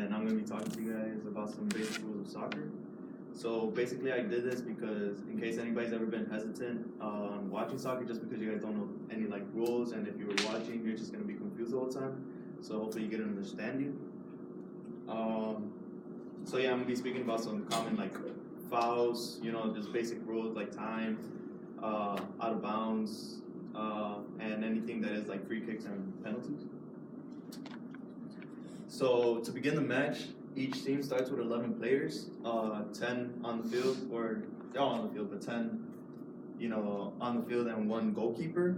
and I'm going to be talking to you guys about some basic rules of soccer. So basically I did this because in case anybody's ever been hesitant on watching soccer just because you guys don't know any like rules, and if you were watching you're just going to be confused all the time. So hopefully you get an understanding. So yeah, I'm going to be speaking about some common like fouls, just basic rules like time, out of bounds, and anything that is like free kicks and penalties. So to begin the match, each team starts with 11 players, 10 on the field, or they're all on the field, but 10, on the field and one goalkeeper.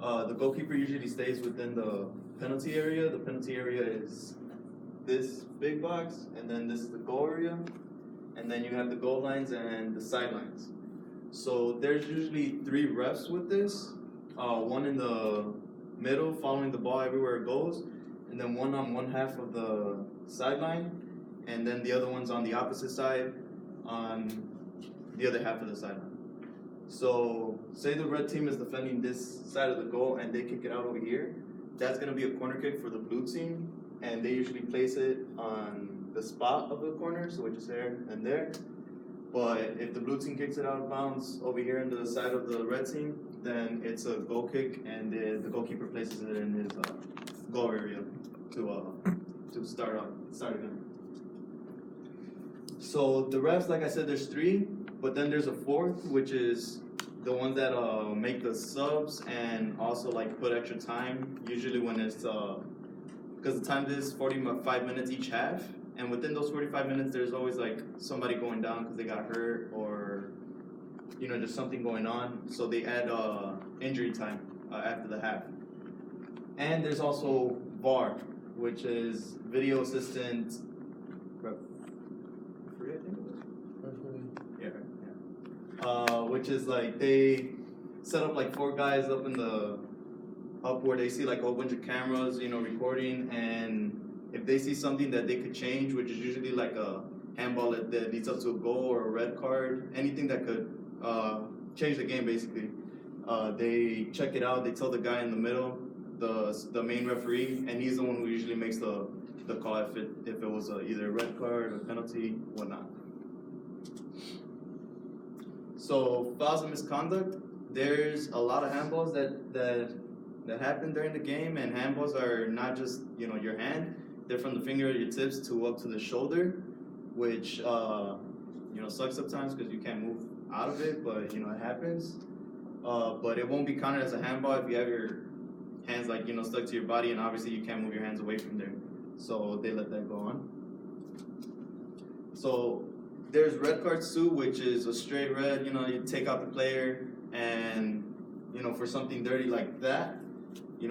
The goalkeeper usually stays within the penalty area. The penalty area is this big box, and then this is the goal area, and then you have the goal lines and the sidelines. So there's usually 3 refs with this, one in the middle following the ball everywhere it goes, and then one on one half of the sideline, and then the other one's on the opposite side on the other half of the sideline. So say the red team is defending this side of the goal and they kick it out over here, that's going to be a corner kick for the blue team, and they usually place it on the spot of the corner, so which is there and there. But if the blue team kicks it out of bounds over here into the side of the red team, then it's a goal kick, and the goalkeeper places it in his goal area to start again. So the refs, like I said, there's 3, but then there's a 4th, which is the ones that make the subs and also like put extra time. Usually when it's because the time is 45 minutes each half, and within those 45 minutes, there's always like somebody going down because they got hurt or just something going on. So they add injury time after the half. And there's also VAR, which is video assistant referee, I think it was. Yeah. Which is like they set up like 4 guys up where they see like a whole bunch of cameras, recording, and if they see something that they could change, which is usually like a handball that leads up to a goal or a red card, anything that could change the game basically, they check it out. They tell the guy in the middle, the main referee, and he's the one who usually makes the call if it was either a red card or penalty, whatnot. So fouls and misconduct, there's a lot of handballs that happen during the game, and handballs are not just your hand. They're from the finger of your tips to up to the shoulder, which sucks sometimes because you can't move out of it, but it happens. But it won't be counted as a handball if you have your hands like stuck to your body, and obviously you can't move your hands away from there. So they let that go on. So there's red cards too, which is a straight red. You take out the player, and for something dirty like that.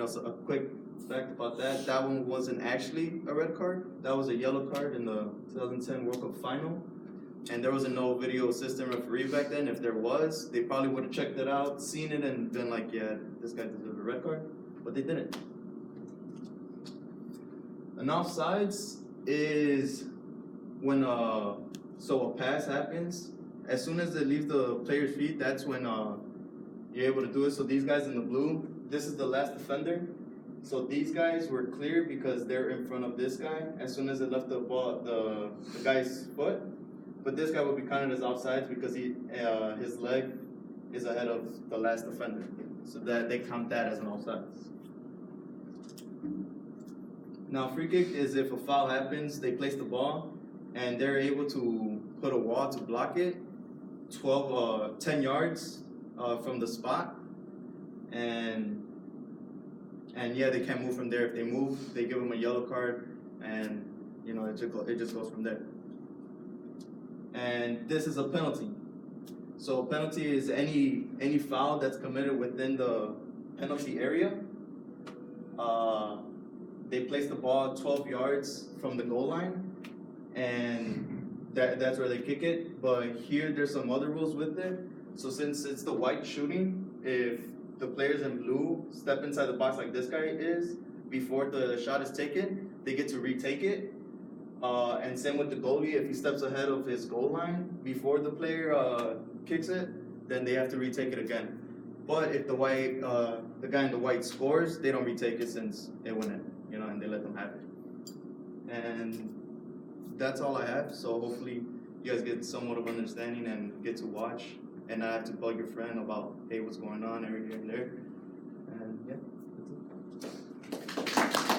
So a quick fact about that one wasn't actually a red card. That was a yellow card in the 2010 World Cup final. And there wasn't no video assistant referee back then. If there was, they probably would have checked it out, seen it, and been like, yeah, this guy deserves a red card. But they didn't. An offsides is when so a pass happens. As soon as it leaves the player's feet, that's when you're able to do it. So these guys in the blue, this is the last defender. So these guys were clear because they're in front of this guy as soon as it left the ball, the guy's foot. But this guy would be counted as offsides because his leg is ahead of the last defender. So that they count that as an offsides. Now free kick is if a foul happens, they place the ball and they're able to put a wall to block it 10 yards from the spot, and yeah, they can't move from there. If they move, they give them a yellow card, and it just goes from there. And this is a penalty. So penalty is any foul that's committed within the penalty area. They place the ball 12 yards from the goal line, and that's where they kick it. But here there's some other rules with it. So since it's the white shooting, if the players in blue step inside the box like this guy is before the shot is taken, they get to retake it. And same with the goalie, if he steps ahead of his goal line before the player kicks it, then they have to retake it again. But if the guy in the white scores, they don't retake it since it went in, and they let them have it. And that's all I have. So hopefully you guys get somewhat of understanding and get to watch, and not have to bug your friend about, hey, what's going on, every here and there.